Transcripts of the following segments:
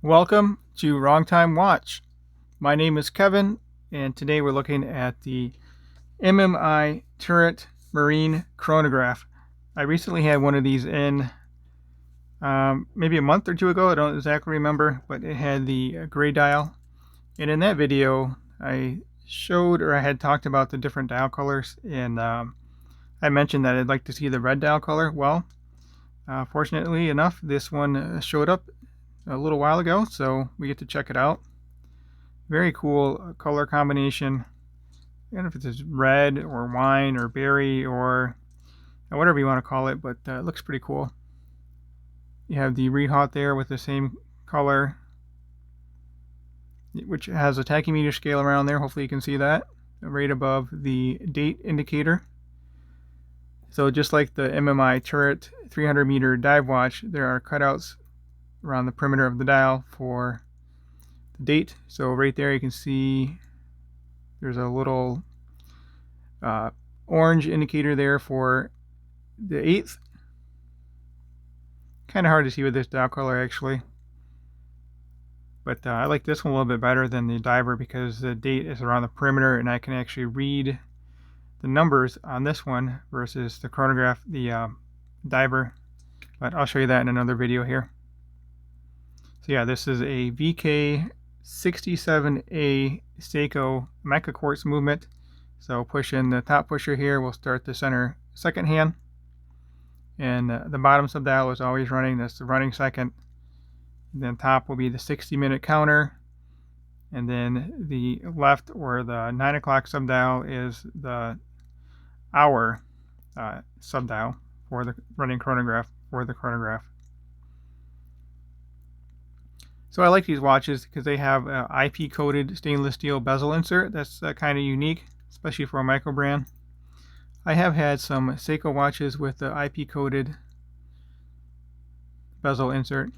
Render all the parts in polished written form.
Welcome to Wrong Time Watch. My name is Kevin, and today we're looking at the MMI Turret Marine Chronograph. I recently had one of these in maybe a month or two ago. I don't exactly remember, but it had the gray dial. And in that video, I had talked about the different dial colors, and I mentioned that I'd like to see the red dial color. Well, fortunately enough, this one showed up a little while ago, so we get to check it out. Very cool color combination. I don't know if it's red or wine or berry or whatever you want to call it, but it looks pretty cool. You have the rehaut there with the same color, which has a tachymeter scale around there. Hopefully you can see that right above the date indicator. So just like the MMI Turret 300 meter dive watch, there are cutouts around the perimeter of the dial for the date. So right there you can see there's a little orange indicator there for the 8th. Kind of hard to see with this dial color actually, but I like this one a little bit better than the diver because the date is around the perimeter and I can actually read the numbers on this one versus the chronograph, the diver. But I'll show you that in another video here. So yeah, this is a VK67A Seiko Mecha Quartz movement. So pushing the top pusher here will start the center second hand. And the bottom subdial is always running. That's the running second. And then top will be the 60-minute counter. And then the left or the 9 o'clock subdial is the hour subdial for the running chronograph for the chronograph. So I like these watches because they have IP coated stainless steel bezel insert. That's kind of unique, especially for a micro brand. I have had some Seiko watches with the IP coated bezel insert.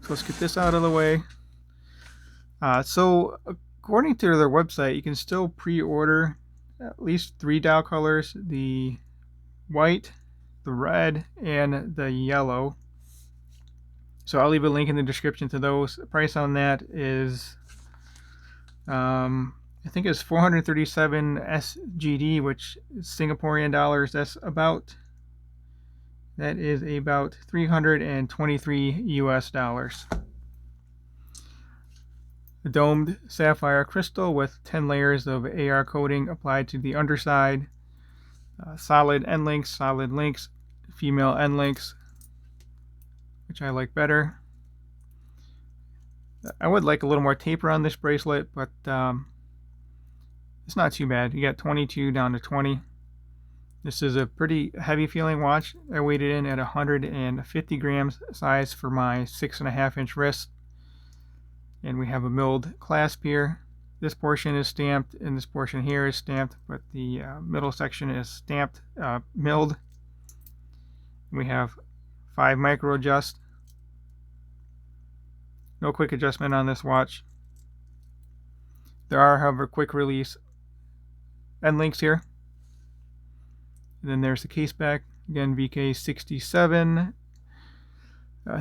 So let's get this out of the way. So according to their website, you can still pre-order at least 3 dial colors: the white, the red, and the yellow. So I'll leave a link in the description to those. The price on that is I think it's 437 SGD, which is Singaporean dollars. That is about 323 US dollars. A domed sapphire crystal with 10 layers of AR coating applied to the underside. Solid end links, solid links, female end links, which I like better. I would like a little more taper on this bracelet, but it's not too bad. You got 22 down to 20. This is a pretty heavy feeling watch. I weighed it in at 150 grams size for my 6.5 inch wrist. And we have a milled clasp here. This portion is stamped and this portion here is stamped, but the middle section is stamped, milled. We have 5 micro adjust. No quick adjustment on this watch. There are, however, quick release end links here. And then there's the case back. Again, VK67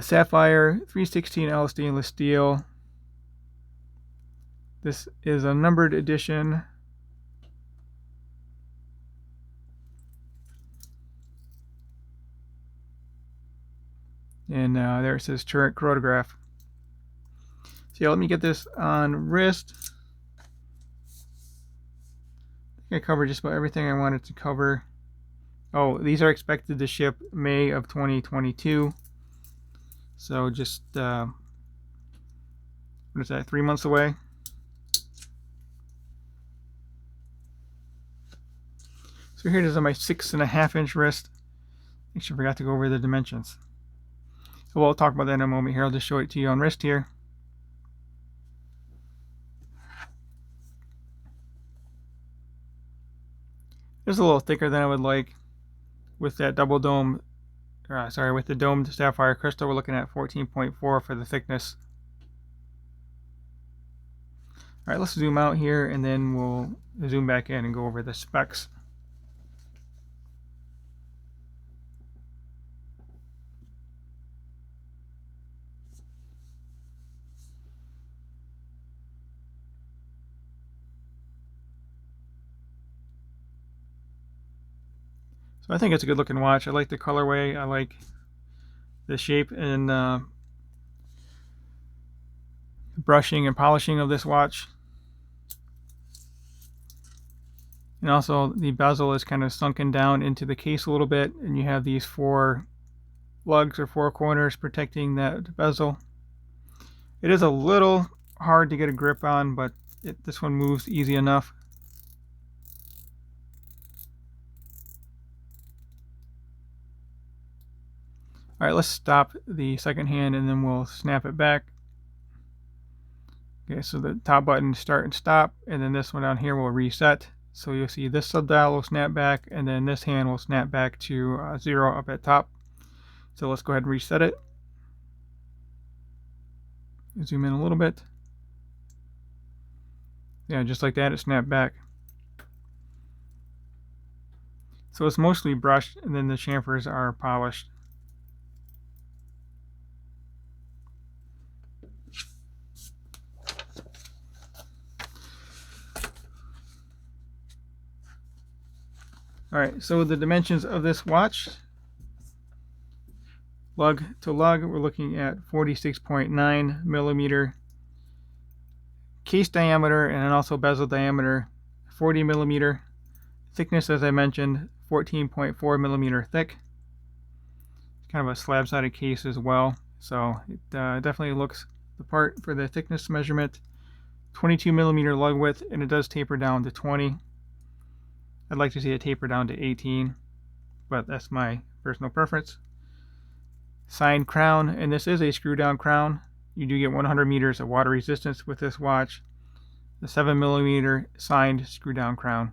sapphire 316L stainless steel. This is a numbered edition. And there it says Turret Chronograph. So yeah, let me get this on wrist. I think I covered just about everything I wanted to cover. Oh, these are expected to ship May of 2022. So just, what is that, 3 months away? So here it is on my 6.5 inch wrist. Actually, I forgot to go over the dimensions. So we'll talk about that in a moment here. I'll just show it to you on wrist here. It's a little thicker than I would like. With that double dome, with the domed sapphire crystal, we're looking at 14.4 for the thickness. All right, let's zoom out here and then we'll zoom back in and go over the specs. So I think it's a good looking watch. I like the colorway. I like the shape and brushing and polishing of this watch. And also the bezel is kind of sunken down into the case a little bit, and you have these 4 lugs or 4 corners protecting that bezel. It is a little hard to get a grip on, but this one moves easy enough. All right, let's stop the second hand and then we'll snap it back. Okay, so the top button start and stop, and then this one down here will reset. So you'll see this subdial will snap back, and then this hand will snap back to 0 up at top. So let's go ahead and reset it. Zoom in a little bit. Yeah, just like that, it snapped back. So it's mostly brushed, and then the chamfers are polished. Alright, so the dimensions of this watch, lug to lug, we're looking at 46.9 millimeter case diameter, and then also bezel diameter 40 millimeter. Thickness, as I mentioned, 14.4 millimeter thick. Kind of a slab-sided case as well, so it definitely looks the part for the thickness measurement. 22 millimeter lug width, and it does taper down to 20. I'd like to see it taper down to 18, but that's my personal preference. Signed crown, and this is a screw down crown. You do get 100 meters of water resistance with this watch. The 7 millimeter signed screw down crown.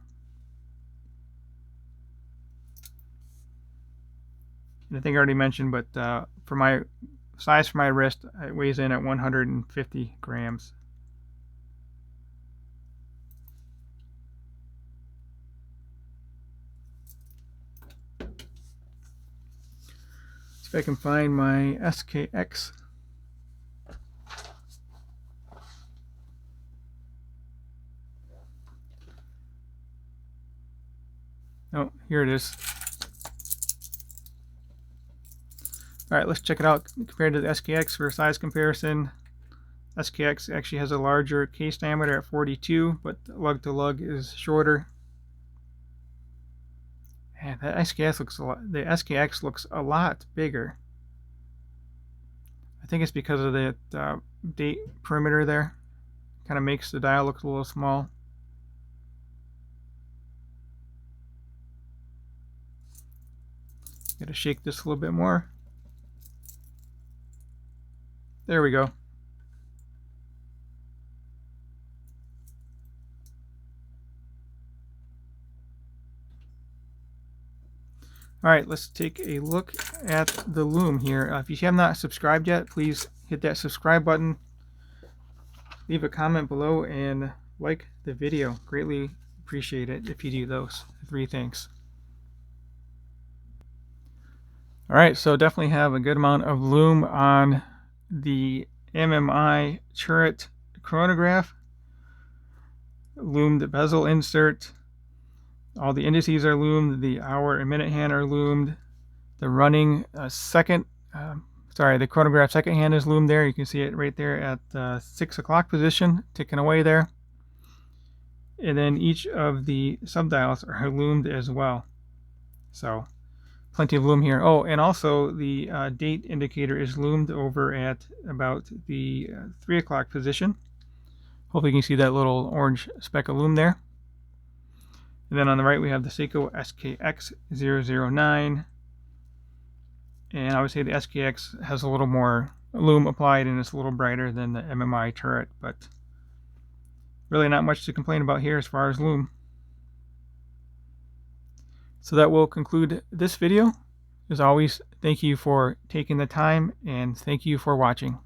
And I think I already mentioned, but for my size for my wrist, it weighs in at 150 grams. See if I can find my SKX. Oh, here it is. Alright, let's check it out compared to the SKX for size comparison. SKX actually has a larger case diameter at 42, but lug to lug is shorter. And the SKX looks a lot bigger. I think it's because of the date perimeter there. Kind of makes the dial look a little small. Got to shake this a little bit more. There we go. Alright, let's take a look at the Loom here. If you have not subscribed yet, please hit that subscribe button. Leave a comment below and like the video. Greatly appreciate it if you do those 3 things. Alright, so definitely have a good amount of Loom on the MMI turret chronograph. Loomed bezel insert. All the indices are loomed. The hour and minute hand are loomed. The running the chronograph second hand is loomed there. You can see it right there at the 6 o'clock position, ticking away there. And then each of the subdials are loomed as well. So plenty of loom here. Oh, and also the date indicator is loomed over at about the 3 o'clock position. Hopefully you can see that little orange speck of loom there. And then on the right we have the Seiko Skx009. And I would say the SKX has a little more loom applied and it's a little brighter than the MMI turret, but really not much to complain about here as far as loom. So that will conclude this video. As always, thank you for taking the time and thank you for watching.